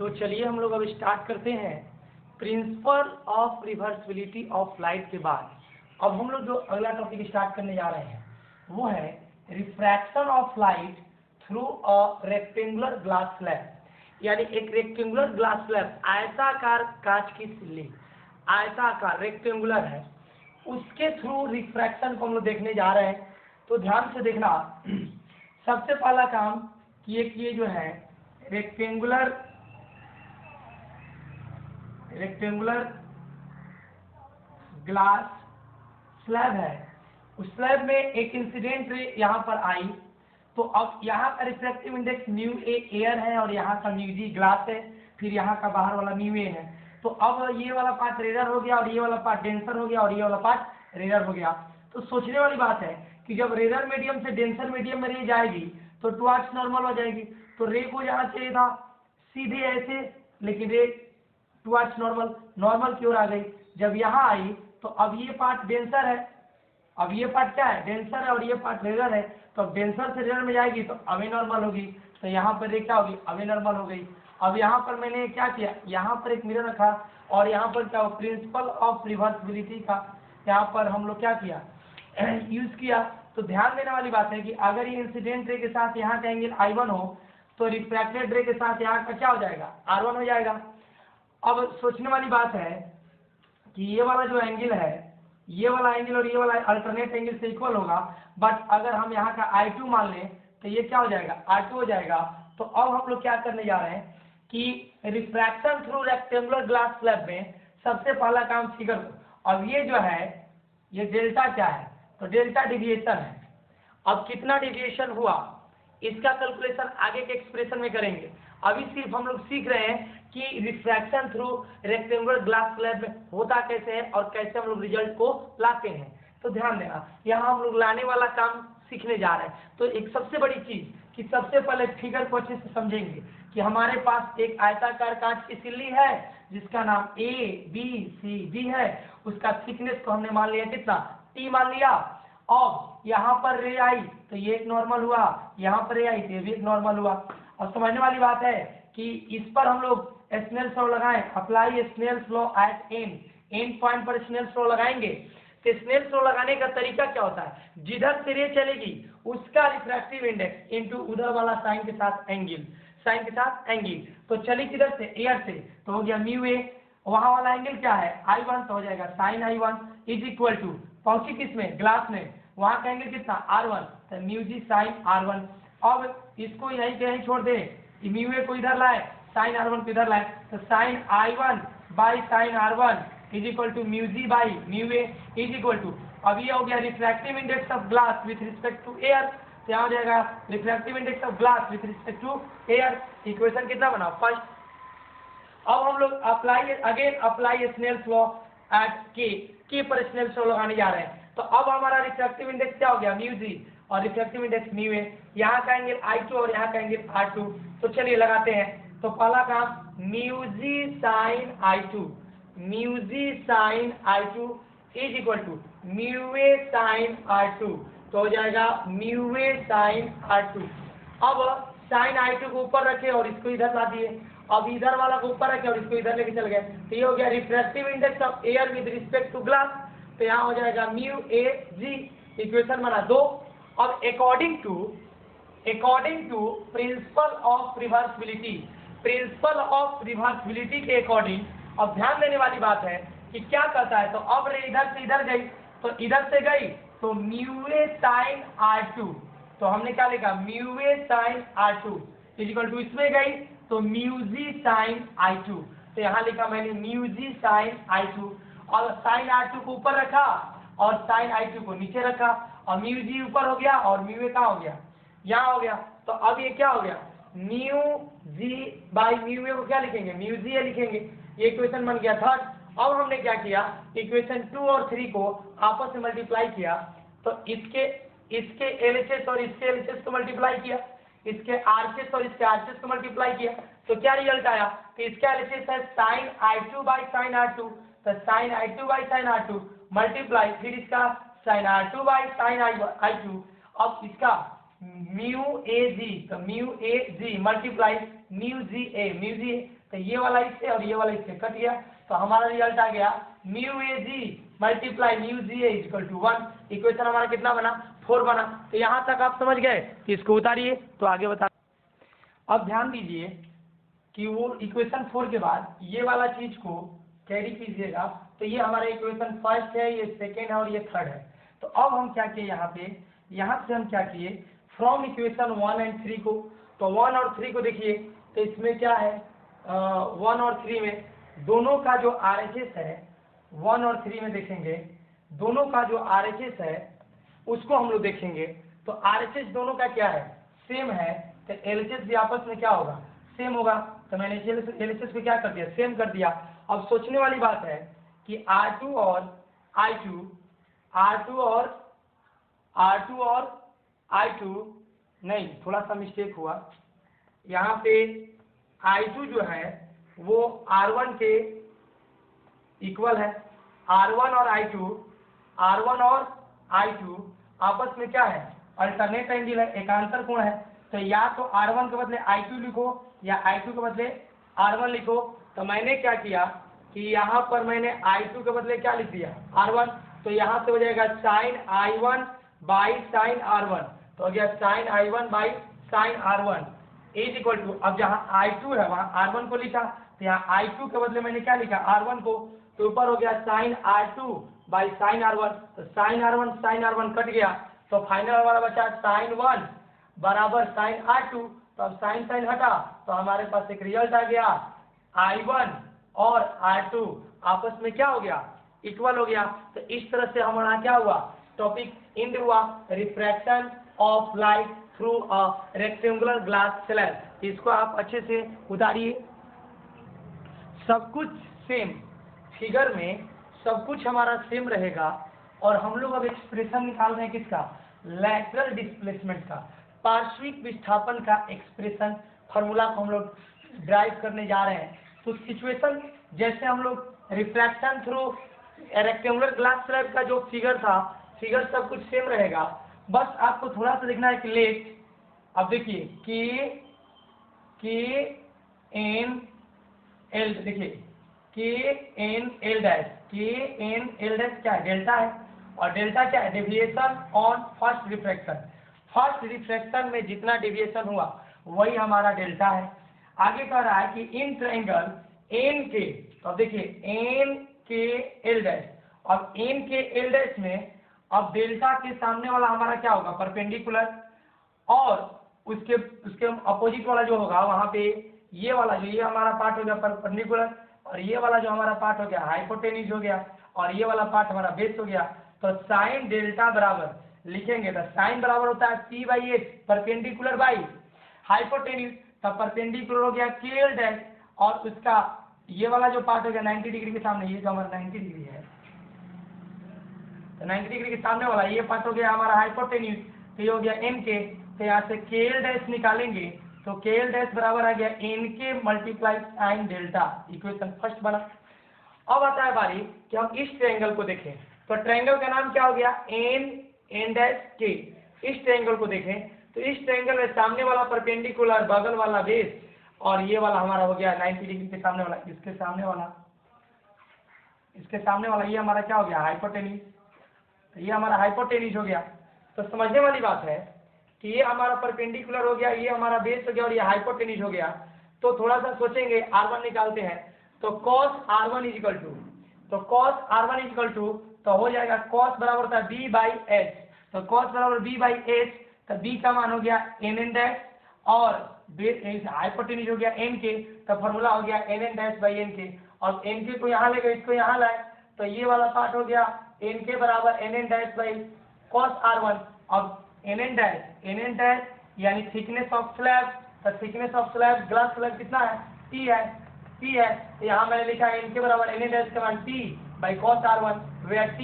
तो चलिए हम लोग अब स्टार्ट करते हैं principal of reversibility of light के बाद। अब हम लोग जो अगला टॉपिक स्टार्ट करने जा रहे हैं वो है refraction of light through a rectangular glass slab, यानी एक रेक्टेंगुलर ग्लास स्लैब, आयताकार कांच की सिल्ली, आयताकार रेक्टेंगुलर है, उसके थ्रू रिफ्रैक्शन को हम लोग देखने जा रहे हैं। तो ध्यान से देखना, सबसे पहला काम कि ये जो है रेक्टेंगुलर ग्लास स्लैब है, उस स्लैब में एक इंसिडेंट रे यहाँ पर आई, तो अब यहाँ का refractive index mu A air है और यहाँ का म्यू जी ग्लास है, फिर यहाँ का बाहर वाला म्यू ए है। तो अब ये वाला पार्ट रेडर हो गया और ये वाला पार्ट डेंसर हो गया और ये वाला पार्ट रेडर हो गया। तो सोचने वाली बात है कि जब रेडर मीडियम से डेंसर मीडियम में रे जाएगी तो टुवर्ड्स नॉर्मल हो जाएगी। तो रे को यहाँ चाहिए था सीधे ऐसे, लेकिन रे टुवर्ड्स नॉर्मल की ओर आ गई। जब यहाँ आई तो अब ये पार्ट डेंसर है, अब ये पार्ट क्या है, डेंसर है, और ये पार्ट रेडर है। तो अब डेंसर से रेडर में जाएगी तो अवे नॉर्मल होगी, तो यहाँ पर रे क्या होगी, अवे नॉर्मल हो गई। अब यहाँ पर मैंने क्या किया, यहाँ पर एक मिरर रखा और यहाँ पर क्या प्रिंसिपल ऑफ रिवर्सिबिलिटी का यहाँ पर हम लोग क्या किया, यूज किया। तो ध्यान देने वाली बात है कि अगर ये इंसिडेंट रे के साथ यहाँ का एंगल I1 हो तो रिफ्रैक्टेड रे के साथ यहाँ का क्या हो जाएगा, R1 हो जाएगा। अब सोचने वाली बात है कि ये वाला जो एंगल है, ये वाला एंगल और ये वाला अल्टरनेट एंगल से इक्वल होगा, बट अगर हम यहाँ का I2 मान लें तो ये क्या हो जाएगा, R2 हो जाएगा। तो अब हम लोग क्या करने जा रहे हैं कि refraction through rectangular glass slab में सबसे पहला काम फिगर को, अब ये जो है ये डेल्टा क्या है, तो डेल्टा डिविएशन है। अब कितना डिविएशन हुआ इसका कैलकुलेशन आगे के एक्सप्रेशन में करेंगे। अभी सिर्फ हम लोग सीख रहे हैं कि refraction through rectangular glass slab में होता कैसे है और कैसे हम लोग रिजल्ट को लाते हैं। तो ध्यान देना, यहाँ हम लोग लाने वाला काम सीखने जा रहे हैं। तो एक सबसे बड़ी चीज कि सबसे पहले फिगर को अच्छे से समझेंगे कि हमारे पास एक आयताकार कांच की सिल्ली है जिसका नाम ABCD है, उसका थिकनेस को हमने मान लिया कितना, T मान लिया। और यहाँ पर रे आई तो ये एक नॉर्मल हुआ, यहाँ पर रे आई तो ये भी एक नॉर्मल हुआ। और समझने वाली बात है कि इस पर हम लोग स्नेल्स लॉ लगाएं, apply Snell's law at an point पर स्नेल्स लॉ लगाएंगे। तो स्नेल्स लॉ लगाने का तरीका क्या होता है, जिधर से रे चलेगी उसका रिफ्रैक्टिव इंडेक्स इनटू उधर वाला साइन के साथ एंगल, तो चली किधर से, एयर से, तो हो गया म्यू ए, वहां वाला एंगल क्या है I1, तो हो जाएगा sign I1 is equal to, पहुंची किसमें, ग्लास में, वहां का एंगल कितना R1, तो म्यू जी साइन R1। अब इसको यहीं के यहीं छोड़ दे, म्यू ए को इधर लाए, साइन R1 को इधर लाए, तो sine I1 by sine R1 is equal to mu G by mu A is equal to, अब ये हो गया refractive index of glass with respect to air, तो यहाँ हो जाएगा refractive index of glass with respect to air. Equation कितना बना, फर्स्ट। अब हम लोग अप्लाई स्नेल्स लॉ एट के पर स्नेल्स लॉ लगाने जा रहे हैं। तो अब हमारा रिफ्रैक्टिव इंडेक्स क्या हो गया, म्यू जी, और रिफ्रैक्टिव इंडेक्स म्यू ए, यहाँ का एंगल I2 और यहाँ का एंगल R2। तो चलिए लगाते हैं। तो पहला काम mu G sine I2 is equal to mu A sine R2, तो हो जाएगा म्यू ए साइन R2। अब साइन I2 को ऊपर रखे और इसको इधर ला दिए, अब इधर वाला को ऊपर रखे और इसको इधर लेके चल गए, तो ये हो गया refractive index of air with respect to glass, तो यहाँ हो जाएगा म्यू ए जी, इक्वेशन बना 2। अब according to principle of reversibility के अकॉर्डिंग, अब ध्यान देने वाली बात है कि क्या कहता है, तो अब रे इधर से इधर गई, तो इधर से गई तो म्यू ए साइन R2, तो हमने क्या लिखा mu A sine R2 is equal to, इसमें गई तो म्यू जी साइन I2, तो यहाँ लिखा मैंने म्यू जी साइन I2, और साइन R2 को ऊपर रखा और साइन I2 को नीचे रखा, और म्यू जी ऊपर हो गया और म्यू ए कहाँ हो गया, यहाँ हो गया। तो अब ये क्या हो गया, म्यू जी बाई म्यू ए को क्या लिखेंगे, म्यू जी ए लिखेंगे, ये इक्वेशन बन गया थर्ड। अब हमने क्या किया, इक्वेशन 2 और 3 को आपस में मल्टीप्लाई किया, तो इसके LHS और इसके LHS को मल्टीप्लाई किया, इसके RHS और इसके RHS को मल्टीप्लाई किया, तो क्या रिजल्ट आया, तो इसका LHS है sign I2 by sine R2, तो sign I2 by sine R2 multiply फिर इसका sign R2 by sine I2, अब इसका म्यू ए जी, तो mu A G multiply mu G ए, तो ये वाला इससे और ये वाला इससे कट गया, तो हमारा रिजल्ट आ गया mu A G multiply mu G A equal to 1। इक्वेशन हमारा कितना बना, 4 बना। तो यहाँ तक आप समझ गए कि इसको उतारिए, तो आगे बता। अब ध्यान दीजिए कि वो इक्वेशन 4 के बाद ये वाला चीज को कैरी कीजिएगा, तो ये हमारा इक्वेशन फर्स्ट है, ये सेकेंड है और ये थर्ड है। तो अब हम क्या किए यहाँ से हम क्या किए, फ्रॉम इक्वेशन 1 एंड 3 को, तो 1 और 3 को देखिए, तो इसमें क्या है 1 और 3 में दोनों का जो RHS है, 1 और 3 में देखेंगे दोनों का जो RHS है उसको हम लोग देखेंगे, तो RHS दोनों का क्या है, सेम है, तो LHS भी आपस में क्या होगा, सेम होगा। तो मैंने LHS को क्या कर दिया, सेम कर दिया। अब सोचने वाली बात है कि R2 और I2 नहीं, थोड़ा सा मिस्टेक हुआ यहाँ पे, I2 जो है वो R1 के इक्वल है, R1 और I2 आपस में क्या है, अल्टरनेट एंगल है, एकांतर कोण है। तो या तो R1 के बदले I2 लिखो या I2 के बदले R1 लिखो। तो मैंने क्या किया कि यहाँ पर मैंने I2 के बदले क्या लिख दिया, R1, तो यहाँ से हो जाएगा sin I1 by sin R1, तो हो गया sin I1 by sin R1 is equal to, अब जहाँ I2 है वहाँ R1 को लिखा, तो यहाँ I2 के बदले मैंने क्या लिखा, R1 को, तो ऊपर हो गया sin R2 by sin R1, तो sin R1 कट गया, तो फाइनल हमारा बचा sin 1 बराबर sin R2, तो अब sin हटा, तो हमारे पास एक रिजल्ट आ गया I1 और R2 आपस में क्या हो गया, इक्वल हो गया। तो इस तरह से हमारा क्या हुआ, टॉपिक एंड हुआ, refraction of light through a rectangular glass slab. इसको आप अच्छे से उतारिए, सब कुछ सेम, फिगर में सब कुछ हमारा सेम रहेगा। और हम लोग अब एक्सप्रेशन निकाल रहे हैं किसका, लैटरल डिस्प्लेसमेंट का, पार्श्विक विस्थापन का एक्सप्रेशन, फार्मूला को हम लोग ड्राइव करने जा रहे हैं। तो सिचुएशन जैसे हम लोग refraction through rectangular glass slab का जो फिगर था, फिगर सब कुछ सेम रहेगा, बस आपको थोड़ा सा देखना है कि लेट, अब देखिए के एन एल, देखिए के एन एल डैश क्या है, डेल्टा है, और डेल्टा क्या है, deviation on first refraction. First refraction में जितना डेविएशन हुआ वही हमारा डेल्टा है। आगे कह रहा है कि इन ट्रायंगल एन के, तो अब देखिए एन के एल डैश, अब एन के एल डैश में अब डेल्टा के सामने वाला हमारा क्या होगा, परपेंडिकुलर, और उसके अपोजिट वाला जो होगा वहां पे ये वाला जो ये हमारा पार्ट हो गया परपेंडिकुलर, और ये वाला जो हमारा पार्ट हो गया हाइपोटेन्यूज हो गया, और ये वाला पार्ट हमारा बेस हो गया। तो साइन डेल्टा बराबर लिखेंगे, तो साइन बराबर होता है P by H, perpendicular by hypotenuse, तब परपेंडिकुलर हो गया के एल डैश, और उसका ये वाला जो पार्ट हो गया 90 डिग्री के सामने, ये जो हमारा 90 डिग्री है, तो 90 डिग्री के सामने वाला ये पार्ट हो गया हमारा हाइपोटेन्यूज, तो ये हो गया एन के, तो यहाँ से के एल डैश निकालेंगे, तो के एल डैश बराबर आ गया एन के multiply sine delta, equation first बना। अब आता है बारी कि हम इस ट्रायंगल को देखें, तो ट्रायंगल का नाम क्या हो गया, एन डैश के। इस ट्रायंगल को देखें, तो इस ट्रायंगल में सामने वाला परपेंडिकुलर, बगल वाला बेस, और ये वाला हमारा हो गया 90 डिग्री के सामने वाला, इसके सामने वाला ये हमारा क्या हो गया, हाइपोटेन्यूज, तो ये हमारा हाइपोटेन्यूज हो गया। तो समझने वाली बात है कि ये हमारा परपेंडिकुलर हो गया, ये हमारा बेस हो गया, और ये हाइपोटेन्यूज हो गया। तो थोड़ा सा सोचेंगे, R1 निकालते हैं, तो cos R1 is equal to, तो cos R1 is equal to, तो हो जाएगा cos बराबर होता है B बाई एच, तो cos बराबर B बाई एच, तो B का मान हो गया एन डैश, और हाइपोटेन्यूज हो गया एन के, तो फॉर्मूला हो गया एन डैश बाई एन के, और एन के को यहाँ लेगा, इसको यहाँ लाए, तो ये वाला पार्ट हो गया एन के बराबर N dash by cos R1। अब एन डैश यानी थिकनेस ऑफ स्लैब, तो thickness of slab glass slab कितना है, T है, तो यहाँ मैंने लिखा है एन के बराबर एन डैश का मान T by cos R1, where T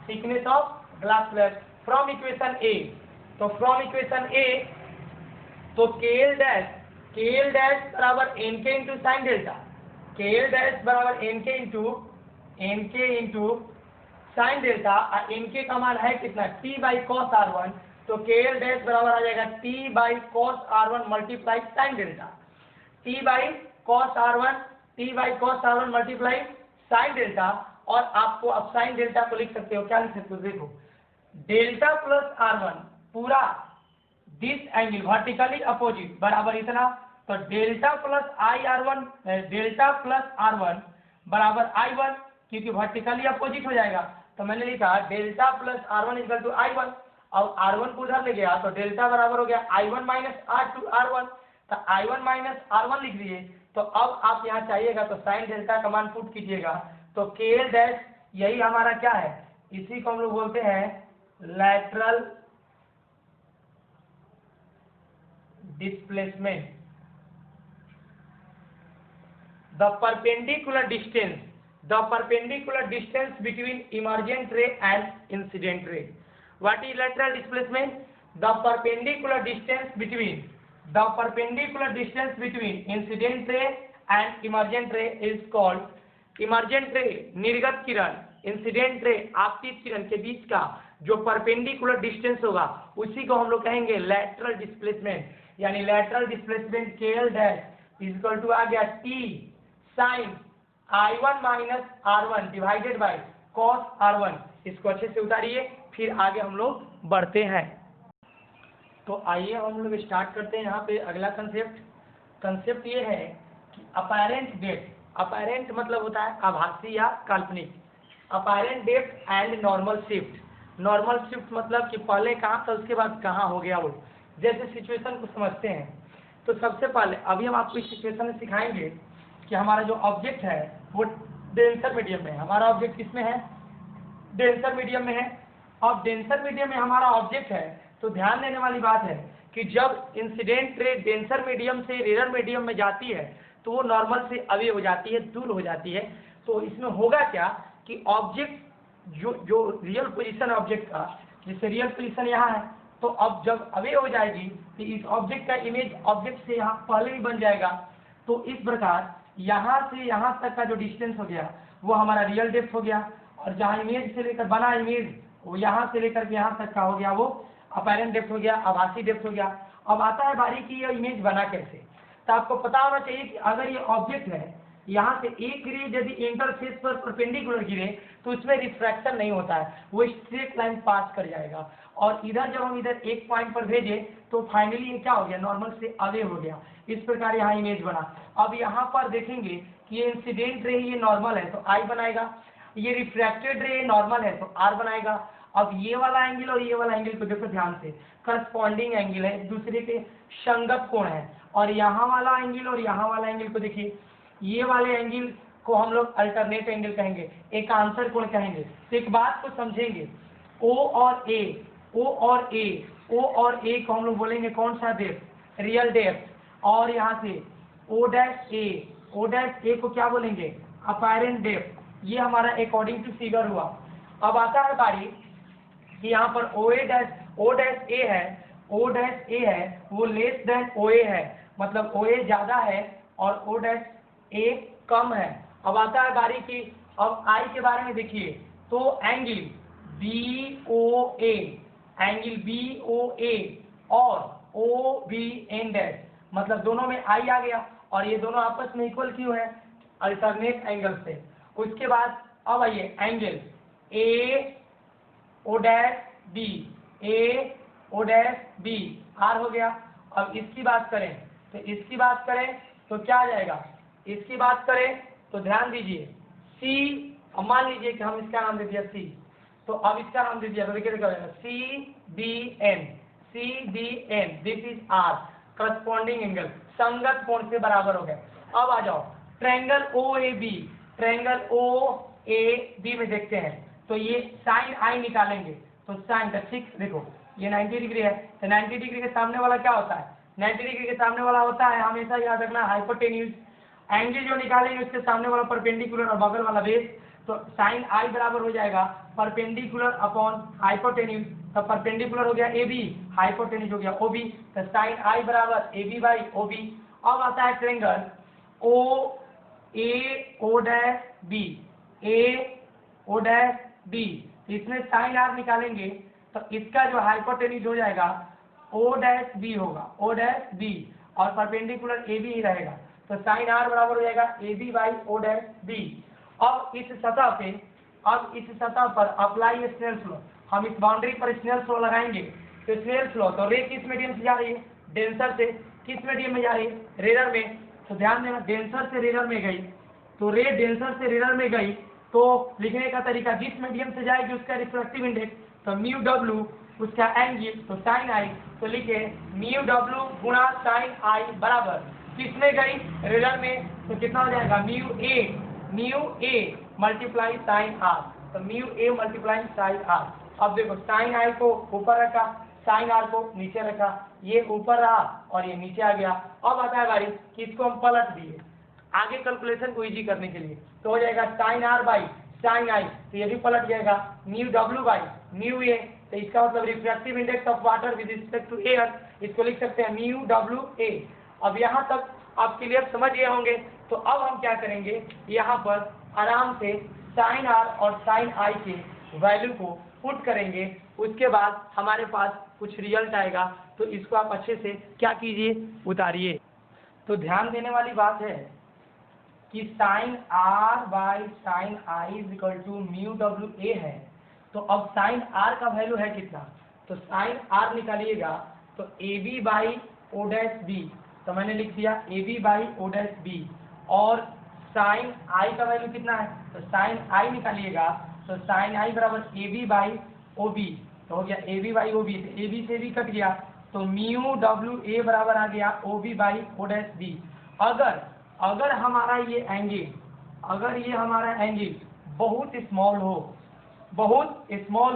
thickness of glass slab. From equation A, तो फ्रॉम इक्वेशन ए, तो के एल डैश बराबर N K into sine delta, K L dash बराबर N K into sine delta, और N K का मान है कितना, T by cos R1, तो के एल डैश बराबर आ जाएगा T by cos R1 multiply sine delta, T by cos R1 multiply sign delta. और आपको अब साइन डेल्टा को लिख सकते हो, क्या लिख सकते हो, देखो डेल्टा प्लस R1 पूरा दिस एंगल वर्टिकली अपोजिट बराबर इतना, तो डेल्टा प्लस R1 बराबर I1, क्योंकि वर्टिकली अपोजिट हो जाएगा। तो मैंने लिखा delta plus R1 equal to I1, और R1 को उधर ले गया तो डेल्टा बराबर हो गया I1 माइनस R1, तो I1 माइनस R1 लिख दिए। तो अब आप यहाँ चाहिएगा तो साइन डेल्टा का मान पुट कीजिएगा, तो के एल डैश यही हमारा क्या है, इसी को हम लोग बोलते हैं lateral displacement. The perpendicular distance between emergent रे and incident ray. What is lateral displacement? The perpendicular distance between incident ray and emergent ray is called emergent ray निर्गत किरण, इंसिडेंट रे आपतित किरण के बीच का जो परपेंडिकुलर डिस्टेंस होगा उसी को हम लोग कहेंगे लैटरल डिस्प्लेसमेंट। यानी लैटरल डिस्प्लेसमेंट के एल डैश इक्वल टू आ गया T sine I1 minus R1 divided by cos R1। इसको अच्छे से उतारिए, फिर आगे हम लोग बढ़ते हैं। तो आइए हम लोग स्टार्ट करते हैं यहाँ पे अगला कंसेप्ट ये है कि अपैरेंट डेप्थ, अपैरेंट मतलब होता है आभासी या काल्पनिक, apparent depth and normal shift मतलब कि पहले कहाँ था उसके बाद कहाँ हो गया वो, जैसे सिचुएशन को समझते हैं। तो सबसे पहले अभी हम आपको इस सिचुएशन में सिखाएंगे कि हमारा जो ऑब्जेक्ट है वो डेंसर मीडियम में है। हमारा ऑब्जेक्ट किसमें है, डेंसर मीडियम में है। अब डेंसर मीडियम में हमारा ऑब्जेक्ट है, तो ध्यान देने वाली बात है कि जब इंसिडेंट रे डेंसर मीडियम से रेयर मीडियम में जाती है तो वो नॉर्मल से अवे हो जाती है, दूर हो जाती है। तो इसमें होगा क्या कि ऑब्जेक्ट जो रियल पोजीशन है ऑब्जेक्ट का, जैसे रियल पोजीशन यहाँ है, तो अब जब अवे हो जाएगी तो इस ऑब्जेक्ट का इमेज ऑब्जेक्ट से यहाँ पहले ही बन जाएगा। तो इस प्रकार यहाँ से यहाँ तक का जो डिस्टेंस हो गया वो हमारा रियल डेप्थ हो गया, और जहाँ इमेज से लेकर बना इमेज वो यहाँ से लेकर के यहाँ तक का हो गया वो अपैरेंट डेप्थ हो गया, आभासी डेप्थ हो गया। अब आता है बारी की ये इमेज बना कैसे। तो आपको पता होना चाहिए कि अगर ये ऑब्जेक्ट है, यहाँ से एक रे यदि इंटरफेस पर परपेंडिकुलर गिरे तो उसमें रिफ्रैक्शन नहीं होता है, वो स्ट्रेट लाइन पास कर जाएगा। और इधर जब हम इधर एक पॉइंट पर भेजे तो फाइनली ये क्या हो गया, नॉर्मल से अवे हो गया। इस प्रकार यहाँ इमेज बना। अब यहाँ पर देखेंगे कि ये इंसिडेंट रे ये नॉर्मल है तो आई बनाएगा, ये रिफ्रैक्टेड रे नॉर्मल है तो आर बनाएगा। अब ये वाला एंगल और ये वाला एंगल को देखो ध्यान से, करस्पॉन्डिंग एंगल है, एक दूसरे के संगत कोण है। और यहाँ वाला एंगल और यहाँ वाला एंगल को देखिए, ये वाले एंगल को हम लोग अल्टरनेट एंगल कहेंगे, एकांतर कोण कहेंगे। तो एक बात को समझेंगे, ओ और ए को हम लोग बोलेंगे कौन सा डेप्थ, रियल डेप्थ। और यहाँ से ओ डैश ए को क्या बोलेंगे, अपैरेंट डेप्थ। ये हमारा अकॉर्डिंग टू फिगर हुआ। अब आता है बारी कि यहाँ पर ओ डैश ए है वो लेस देन ओ ए है, मतलब ओ ए ज्यादा है और ओ डैश ए कम है। अब आता है बारी की, अब आई के बारे में देखिए, तो एंगल बी ओ ए और ओ बी एन डैश, मतलब दोनों में आई आ गया और ये दोनों आपस में इक्वल क्यों है, अल्टरनेट एंगल से। उसके बाद अब आइए angle A O dash B R हो गया। अब इसकी बात करें तो क्या आ जाएगा, इसकी बात करें तो ध्यान दीजिए सी। अब मान लीजिए कि हम इसका नाम दे दिया सी, तो अब इसका नाम दे दिया तो देखिए C B N, this is R, corresponding angle, संगत कोण से बराबर हो गए। अब आ जाओ ट्रायंगल ओ ए बी में देखते हैं, तो ये साइन आई निकालेंगे तो साइन का ठीक देखो ये 90 डिग्री है, तो 90 डिग्री के सामने वाला क्या होता है, 90 डिग्री के सामने वाला होता है, हमेशा याद रखना हाइपोटेन्यूज। एंगल जो निकालेंगे उसके सामने वाला परपेंडिकुलर और बगल वाला बेस, तो साइन आई बराबर हो जाएगा परपेंडिकुलर अपॉन हाइपोटेन्यूज। तो परपेंडिकुलर हो गया ए बी, हाइपोटेन्यूज हो गया ओ बी, तो साइन आई बराबर A B by O B. अब आता है triangle O A O dash B, इसमें साइन आर निकालेंगे तो इसका जो हाइपोटेन्यूज हो जाएगा ओ डैश बी होगा, ओ डैश बी, और परपेंडिकुलर ए बी ही रहेगा। तो साइन आर बराबर हो जाएगा A B by O dash B. अब इस सतह पर अप्लाई स्नेल्स लॉ, हम इस बाउंड्री पर स्नेल्स लॉ लगाएंगे। तो स्नेल्स लॉ, तो रे किस मीडियम से जा रही है? डेंसर से। किस मीडियम में जा रही है? रेयर में। तो ध्यान देना, डेंसर से रेयर में गई, तो रे डेंसर से रेयर में गई, तो लिखने का तरीका, जिस मीडियम से जाएगी उसका रिफ्रैक्टिव इंडेक्स, तो म्यू डब्ल्यू उसका एंगल, तो साइन आई, तो लिखे म्यू डब्ल्यू गुणा साइन आई बराबर किसमें गई? रेयर में। तो कितना हो जाएगा? Mu A multiply sine R, तो mu A multiply sine R. अब देखो, साइन आई को ऊपर रखा, साइन आर को नीचे रखा, ये ऊपर रहा और ये नीचे आ गया। अब आता है बारी कि इसको हम पलट दिए आगे कैलकुलेशन को इजी करने के लिए, तो हो जाएगा sine R by sine I, तो ये भी पलट जाएगा mu W by mu A, तो इसका मतलब refractive index of water with respect to air, इसको लिख सकते हैं म्यू डब्ल्यू ए। अब यहाँ तक आप क्लियर समझ गए होंगे। तो अब हम क्या करेंगे, यहाँ पर आराम से साइन आर और साइन आई के वैल्यू को पुट करेंगे, उसके बाद हमारे पास कुछ रिजल्ट आएगा। तो इसको आप अच्छे से क्या कीजिए, उतारिए। तो ध्यान देने वाली बात है कि sine R by sine I is equal to mu W A है। तो अब साइन आर का वैल्यू है कितना? तो साइन आर निकालिएगा, तो A B by O dash B, तो मैंने लिख दिया A B by O dash B. और साइन आई का वैल्यू कितना है? तो साइन आई निकालिएगा, तो साइन आई बराबर A B by O B, तो हो गया A B by O B, A B से भी कट गया, तो म्यू डब्ल्यू ए बराबर आ गया O B by O dash B. अगर हमारा ये एंगल, अगर ये हमारा एंगल बहुत स्मॉल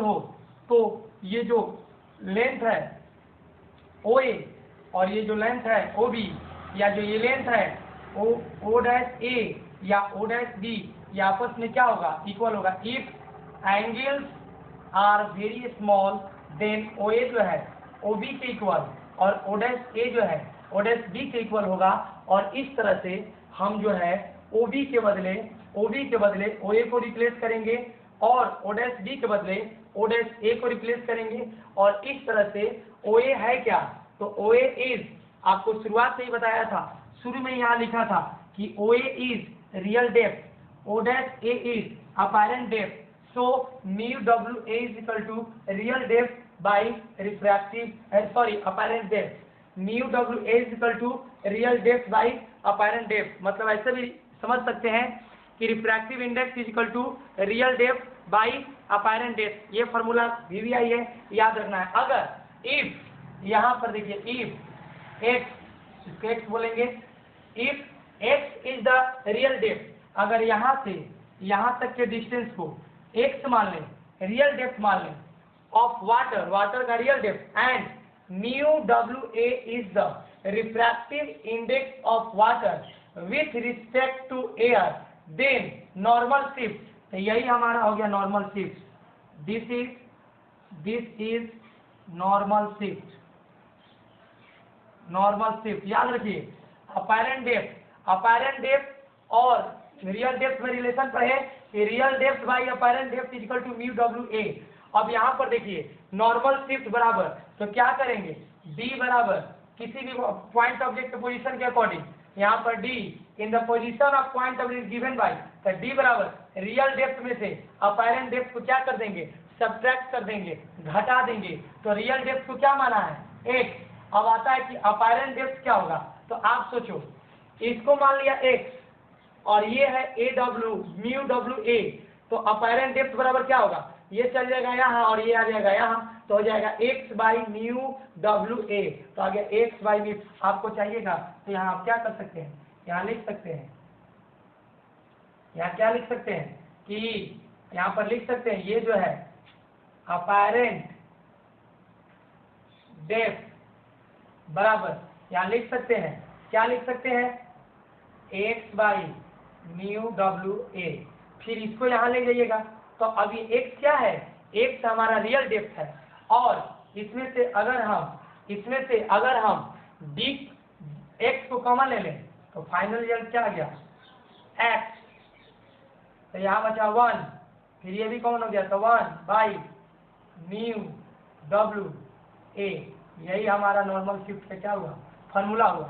हो, तो ये जो लेंथ है ओ ए और ये जो लेंथ है ओ बी, या जो ये लेंथ है ओ डैश ए या ओ डैश बी, ये आपस में क्या होगा? इक्वल होगा। If angles are very small then O A जो है ओ बी के इक्वल, और ओ डैश ए जो है ओ डैश बी के इक्वल होगा। और इस तरह से हम जो है ओ बी के बदले ओ ए को रिप्लेस करेंगे, और ओ डैश बी के बदले ओ डैश ए को रिप्लेस करेंगे। और इस तरह से ओ ए है क्या? तो ओ ए इज, आपको शुरुआत से ही बताया था, शुरू में यहाँ लिखा था कि O A is real depth, O dash A is apparent depth. So mu WA is equal to real depth by apparent depth. Mu WA is equal to real depth by apparent depth. मतलब ऐसे भी समझ सकते हैं कि refractive index is equal to real depth by apparent depth. ये formula VVI है, याद रखना है। अगर इफ, यहाँ पर देखिए, इफ x, इसको x बोलेंगे, if x is the real depth, अगर यहाँ से यहाँ तक के डिस्टेंस को x मान लें, रियल डेप्थ मान लें ऑफ वाटर का real depth, and mu W A is the refractive index of water with respect to air, then normal shift, तो यही हमारा हो गया normal shift. This is normal shift, याद रखिए। अपैरेंट डेप्थ और रियल डेप्थ में रिलेशन पर है कि real depth by apparent depth is equal to mu W A. अब यहाँ पर देखिए नॉर्मल शिफ्ट बराबर, तो क्या करेंगे, डी बराबर किसी भी पॉइंट ऑब्जेक्ट पोजीशन के अकॉर्डिंग, यहाँ पर D in the position of point object given by, तो डी बराबर रियल डेप्थ में से अपैरेंट डेप्थ को क्या कर देंगे, सब्ट्रैक्ट कर देंगे, घटा देंगे। तो रियल डेप्थ को क्या माना है, x। अब आता है कि अपैरेंट डेप्थ क्या होगा, तो आप सोचो, इसको मान लिया x और ये है ए डब्ल्यू, म्यू डब्ल्यू ए, तो अपैरेंट डेप्थ बराबर क्या होगा, ये चल जाएगा यहाँ और ये आ जाएगा यहाँ, तो हो जाएगा x बाई म्यू डब्ल्यू ए, तो आ गया x बाई म्यू। आपको चाहिएगा तो यहाँ आप क्या कर सकते हैं, यहाँ लिख सकते हैं, यहाँ क्या लिख सकते हैं कि यहाँ पर लिख सकते हैं, ये जो है अपैरेंट डेप्थ बराबर, यहाँ लिख सकते हैं, क्या लिख सकते हैं, x बाई म्यू डब्ल्यू ए। फिर इसको यहाँ ले जाइएगा, तो अभी x क्या है, x हमारा रियल डेप्थ है, और इसमें से अगर हम d x को कॉमन ले लें, तो फाइनल रिजल्ट क्या आ गया, x, तो यहाँ बचा 1, फिर ये भी कॉमन हो गया, तो 1 बाई म्यू W A, यही हमारा नॉर्मल शिफ्ट का क्या हुआ, फॉर्मूला हुआ।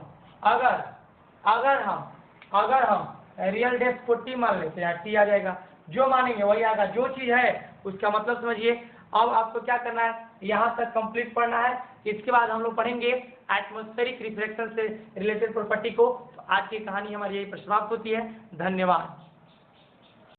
अगर हम रियल डेप्थ को T मान लेते हैं, T आ जाएगा, जो मानेंगे वही आएगा, जो चीज है उसका मतलब समझिए। अब आपको क्या करना है, यहाँ तक कंप्लीट पढ़ना है, इसके बाद हम लोग पढ़ेंगे एटमॉस्फेरिक रिफ्लेक्शन से रिलेटेड प्रॉपर्टी को। तो आज की कहानी हमारी यही पर समाप्त होती है। धन्यवाद।